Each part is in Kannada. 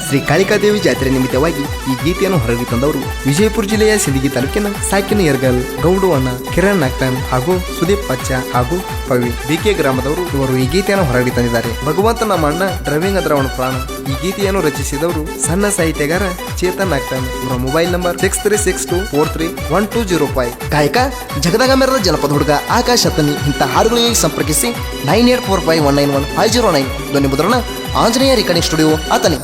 ಶ್ರೀ ಕಾಳಿಕಾದೇವಿ ಜಾತ್ರೆ ನಿಮಿತ್ತವಾಗಿ ಈ ಗೀತೆಯನ್ನು ಹೊರಗೆ ತಂದವರು ವಿಜಯಪುರ ಜಿಲ್ಲೆಯ ಸಿಂದಗಿ ತಾಲೂಕಿನ ಸಾಕಿನ ಯರ್ಗಲ್ ಗೌಡು ಅಣ್ಣ, ಕಿರಣ್ ನಾಗ್ಟನ್ ಹಾಗೂ ಸುದೀಪ್ ಪಚ್ಚ ಹಾಗೂ ಪವಿ ಬಿಕೆ ಗ್ರಾಮದವರು ಇವರು ಈ ಗೀತೆಯನ್ನು ಹೊರಗೆ ತಂದಿದ್ದಾರೆ. ಭಗವಂತ ನಮ್ಮ ಅಣ್ಣ ಡ್ರೈವಿಂಗ್ ಅಂದ್ರೆ ಅವನ ಪ್ರಾಣ. ಈ ಗೀತೆಯನ್ನು ರಚಿಸಿದವರು ಸಣ್ಣ ಸಾಹಿತ್ಯಗಾರ ಚೇತನ್ ನಾಗ್ಟನ್. ಇವರ ಮೊಬೈಲ್ ನಂಬರ್ 6362431205. ಗಾಯಕ ಜಗದಾಗ ಮೆರೆದ ಜನಪದ ಹುಡುಗ ಆಕಾಶ್ ಅತ್ತನಿ. ಇಂಥ ಹಾಡುಗಳಿಗೆ ಸಂಪರ್ಕಿಸಿ 9845191509. ಧ್ವನಿ ಮುದ್ರಣ ಆಂಜನೇಯ ರೆಕಾರ್ಡಿಂಗ್ ಸ್ಟುಡಿಯೋ ಆತನಿ.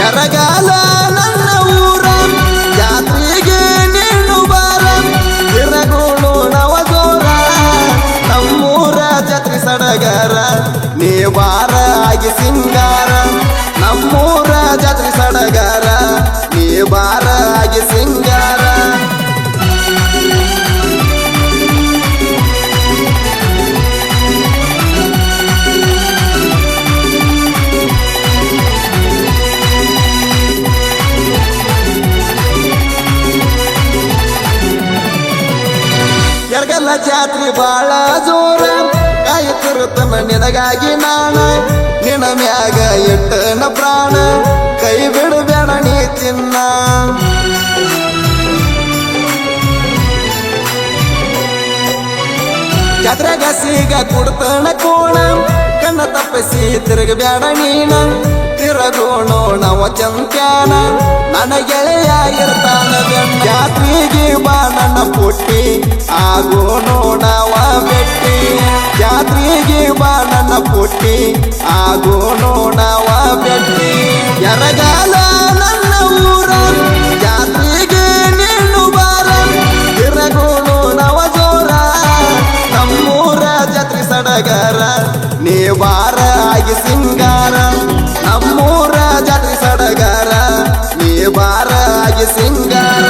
ಯರಗಾಲ ನನ್ನ ಊರ ಜಾತ್ರೆಗೆ ನೀನು ಬಾರ, ತಿರಗೋಳು ನವಗೋರ ನಮ್ಮೂರ ಜಾತ್ರೆ ಸಡಗರ, ನೀ ಬಾರ ಆಗಿ ಸಿಂಗಾರ. ನಮ್ಮೂರ ಜಾತ್ರೆ ಸಡಗರ, ನೀ ಬಾರ ಆಗಿ ಸಿಂಗಾರ. ಯರಗಲ್ಲ ಜಾತ್ರೆ ಬಾಳ ಜೋರ, ಕಾಯುತ್ತಿರುತ್ತನ ನಿನಗಾಗಿ ನಾಣ. ನಿನ ಮ್ಯಾಗ ಎಟ್ಟನ ಪ್ರಾಣ, ಕೈ ಬಿಡಬೇಡ ನೀ ಚಿನ್ನ. ಜಾತ್ರೆಗ ಸೀಗ ಕೊಡ್ತನ ಕೋಣ, ಕಣ್ಣ ತಪ್ಪಿಸಿ ತಿರುಗಬೇಡ ನೀನ. ತಿರಗೋಣೋ ನವ ಚಂತ್ಯಾನ, ನನ್ನ ಗೆಳೆಯ ಇರ್ತಾನ. ಜಾತ್ರೆಗೆ ಬಾ ನನ್ನ ಪುಟ್ಟಿ, ಆಗೋಣೋ ನಾವ ಬೆಟ್ಟಿ. ಜಾತ್ರೆಗೆ ಬಾ ನನ್ನ ಪುಟ್ಟಿ, ಆಗೋಣೋ ನಾವ ಬೆಟ್ಟಿ. ಯರಗಾಲ ನನ್ನ ಊರ ಜಾತ್ರೆಗೆ ನೀನು ಬಾರ, ತಿರಗೋಣೋ ನವ ಜೋರ ನಮ್ಮೂರ ಜಾತ್ರೆ ಸಡಗರ, ನೀ ಬಾರ ಆಗಿ ಸಿಂಗಾರ. ನಮ್ಮೂರ ಜಾತ್ರೆ ಸಡಗರ, ನೀ ಬಾರ ಆಗಿ ಸಿಂಗಾರ.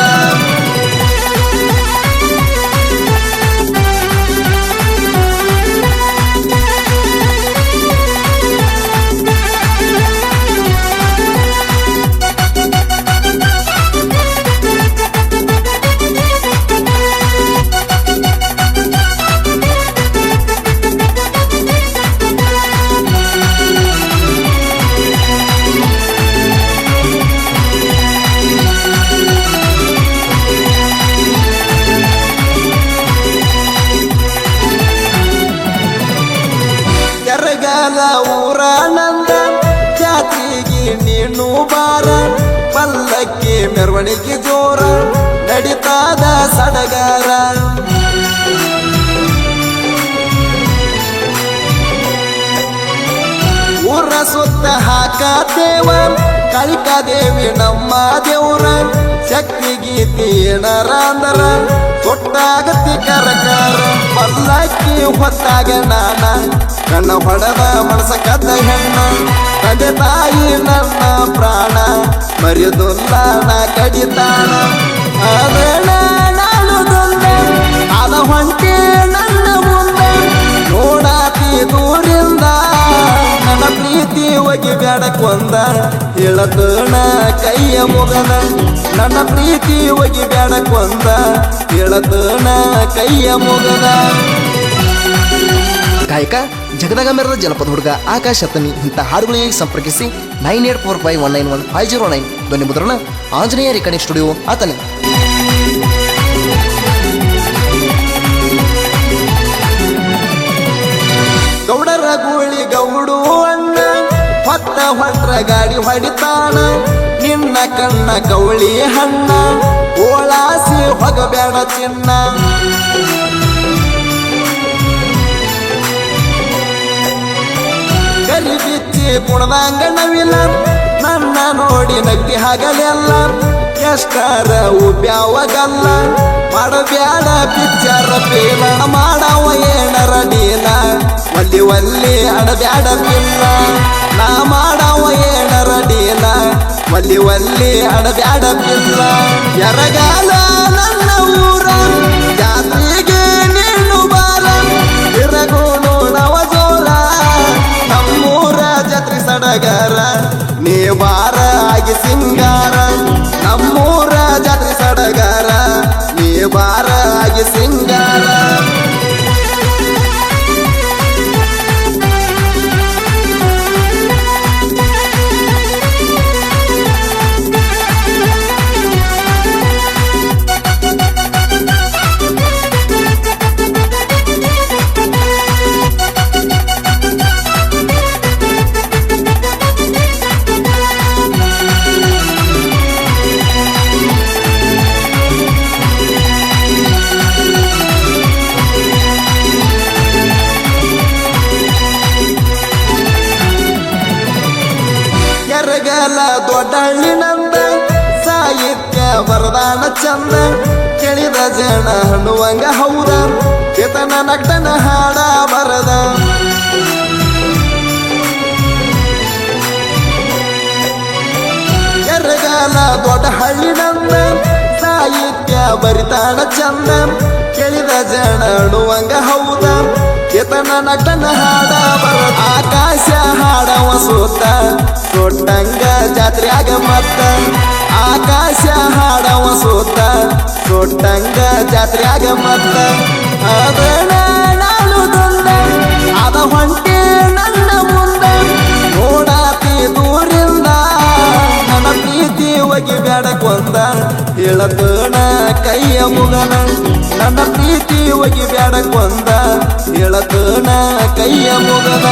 ಯರಗಾಲ ಊರ ನಂದ ಜಾತ್ರೆಗೆ ನೀನು ಬಾರ, ಪಲ್ಲಕ್ಕಿ ಮೆರವಣಿಗೆ ಜೋರ ನಡಿತಾದ ಸಡಗರ. ಊರ ಸುತ್ತ ಹಾಕತೇವ ಕಾಳಿಕಾದೇವಿ ನಮ್ಮ ದೇವ್ರ. ಶಕ್ತಿ ಗೀತಿ ಏನರ ಅಂದರ ಕೊಟ್ಟಾಗತಿ ಕರಕಾರ. ಪಲ್ಲಕ್ಕಿ ಹೊತ್ತಾಗ ನಾನ ಕಣ್ಣ ಹೊಡೆದ ಮನಸ ಕದ್ದ ಹೆಣ್ಣ. ತಂದೆ ತಾಯಿ ನನ್ನ ಪ್ರಾಣ, ಮರಿದುಲ್ಲ ನಾ ಕಡಿತಾನ. ಅದಣ ನಾನು ದೊಂದೆ ಅದ ಹೊಂಟೆ ನನ್ನ ಮುಂದೆ, ನೋಡಾತಿ ದೂರಿಂದ ನನ್ನ ಪ್ರೀತಿ ಒಗಿ ಬೇಡ ಕೊಂದ. ಹೇಳತನ ಕೈಯ ಮುಗದ, ನನ್ನ ಪ್ರೀತಿ ಒಗಿ ಬೇಡ ಕೊಂದ. ಹೇಳತನ ಕೈಯ ಮುಗದ. ಗಾಯಕ ಜಗದಾಗ ಮೆರೆದ ಜನಪದ ಹುಡುಗ ಆಕಾಶ್ ಅತ್ತನಿ. ಇಂಥ ಹಾಡುಗಳಿಗೆ ಸಂಪರ್ಕಿಸಿ 9845191509. ಧ್ವನಿ ಮುದ್ರಣ ಆಂಜನೇಯ ರೆಕಾರ್ಡಿಂಗ್ ಸ್ಟುಡಿಯೋ ಆತನಿ. ಗೌಡರ ಗೂಳಿ ಗೌಡು ಅಣ್ಣ, ಹೊತ್ತ ಹೊಟ್ರ ಗಾಡಿ ಹೊಡಿತಾನ. ನಿನ್ನ ಕಣ್ಣ ಕೌಳಿ ಹಣ್ಣ, ಓಳಾಸಿ ಹೊಗಬೇಡ ಚಿನ್ನ. ಕರಿ ಬಿಚ್ಚಿ ಕುಣದಂಗ ನವಿಲ, ನನ್ನ ನೋಡಿ ನಗ್ಗಿ ಹಗಲೆಲ್ಲ. ಎಷ್ಟರ ಉಬ್ಯಾವಗಲ್ಲ, ಮಾಡಬ್ಯಾಡ ಪಿಚ್ಚರ ಪೇಲ. ಮಾಡವ ಏನರ ಡೀಲ, ಒಲ್ಲಿ ಒಲ್ಲಿ ಅಡಬ್ಯಾಡ ಪಿಲ್ಲ. ನಾ ಮಾಡವ ಏನರ ಡೀಲ, ಒಲ್ಲಿ ಒಲ್ಲಿ ಅಡಬ್ಯಾಡ ಪಿಲ್ಲ. ಯರಗಾಲ ನನ್ನ ಊರ ಜಾತ್ರೆಗೆ ನೀನು ಬಾರ, ತಿರಗೋಣೋ ನವ ಜೋರ ನಮ್ಮೂರ ಜಾತ್ರೆ ಸಡಗರ ನೀ ಬಾರ ಆಗಿ ಸಿಂಗಾರ ನಮ್ಮೂರ ಜಾತ್ರೆ ಸಡಗರ ನೀ ಬಾರ ಆಗಿ ಸಿಂಗಾರ ಎರಗಲ ದೊಡ್ಡಳ್ಳಿನಂದ ಸಾಹಿತ್ಯ ವರದಾನ ಚಂದ ಕೇಳಿದ ಜನ ಹಣ್ಣುವಂಗ ಹೌದ ಕೇತನ ನಗ್ತನ ಹಾಡ ಬರದ ಎರಗಲ ದೊಡ್ಡ ಹಳ್ಳಿನಂದ ಸಾಹಿತ್ಯ ಬರಿತಾನ ಚಂದ ಕೇಳಿದ ಜನ ಹಣ್ಣುವಂಗ ಹೌದ ಕೇತನ ನಗ್ತನ ಹಾಡ ಬರದ ಆಕಾಶ ಹಾಡವ ಸೂತ ಕೊಟ್ಟಂಗ ಜಾತ್ರೆಯಾಗ ಮತ್ತ ಆಕಾಶ ಹಾಡವ ಸೂತ ಕೊಟ್ಟಂಗ ಜಾತ್ರೆಯಾಗ ಮತ್ತ ಅದನ ನಾನು ದುಂಡ ಅದ ಹೊಂಟೆ ನನ್ನ ಮುಂದ ನೋಡಾತಿ ದೂರಿಂದ ನನ್ನ ಪ್ರೀತಿ ಒಗಿ ಬ್ಯಾಡಕೊಂದ ಹೇಳತನ ಕೈಯ ಮುಗನ ನನ್ನ ಪ್ರೀತಿ ಒಗಿ ಬ್ಯಾಡಕೊಂದ ಹೇಳತನ ಕೈಯ ಮುಗನ